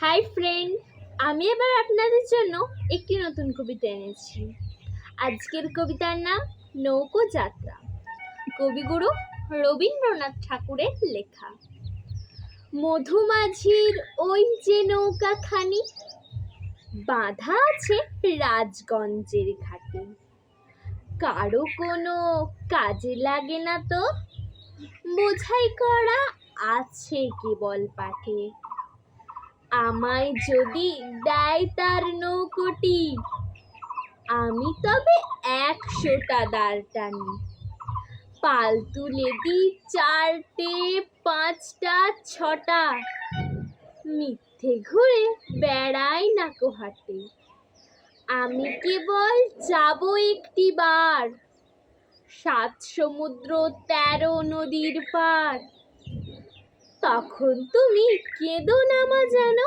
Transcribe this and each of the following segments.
Hi friend, আমি এবার আপনাদের জন্য একটি নতুন কবিতা এনেছি। আজকের কবিতার নাম নৌকো যাত্রা। কবিগুরু রবীন্দ্রনাথ ঠাকুরের লেখা। মধুমাঝির ওই যে নৌকাখানি বাঁধা আছে রাজগঞ্জের ঘাটে, কারো কোনো কাজে লাগে না তো, বোঝাই করা আছে কেবল পাঠে। আমায় যদি দেয় তার নৌকোটি, আমি তবে 100টা দাঁড় টানি। পাল তুলে দিই 4টে 5টা 6টা, মিথ্যে ঘুরে বেড়াই নাকো হাটে। আমি কেবল যাব একটি বার, 7 সমুদ্র 13 নদীর পার। তখন তুমি কেঁদো না মা যেন,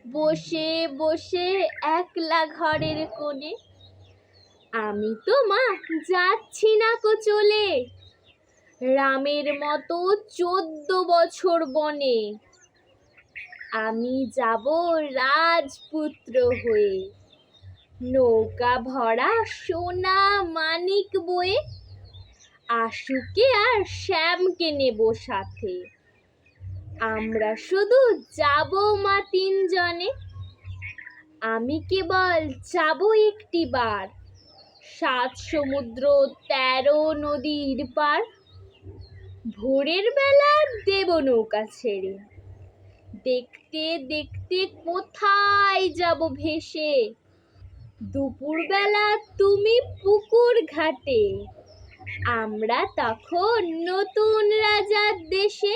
বসে বসে একলা ঘরের কোণে। আমি তো মা যাচ্ছি না কো চলে, রামের মতো 14 বছর বনে। আমি যাব রাজপুত্র হয়ে, নৌকা ভরা সোনা মানিক বয়ে। আশুকে আর শ্যামকে নেব সাথে, আমরা শুধু যাব মা 3 জনে। আমি কেবল যাব একটি বার, 7 সমুদ্র 13 নদীর পার। ভোরের বেলা দেব নৌকা ছেড়ে, দেখতে দেখতে কোথায় যাব ভেসে। দুপুরবেলা তুমি পুকুর ঘাটে, আমরা তখন নতুন রাজার দেশে।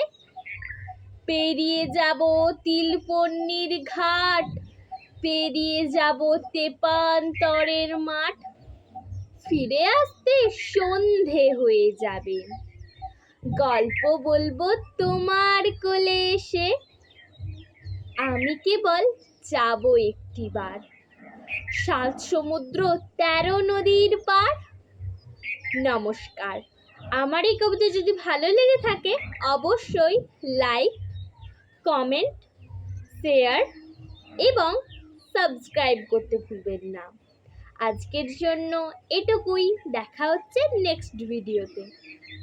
পেরিয়ে যাব তিলপন্নির ঘাট, পেরিয়ে যাব তেপান্তরের মাঠ। ফিরে আসতে সন্ধে হয়ে যাবে, গল্প বলবো তোমার কোলে এসে। আমি কেবল যাব একটি বার, 7 সমুদ্র 13 নদীর পার। নমস্কার। আমার এই কবিতা যদি ভালো লেগে থাকে অবশ্যই লাইক, কমেন্ট, শেয়ার এবং সাবস্ক্রাইব করতে ভুলবেন না। আজকের জন্য এটুকুই, দেখা হচ্ছে নেক্সট ভিডিওতে।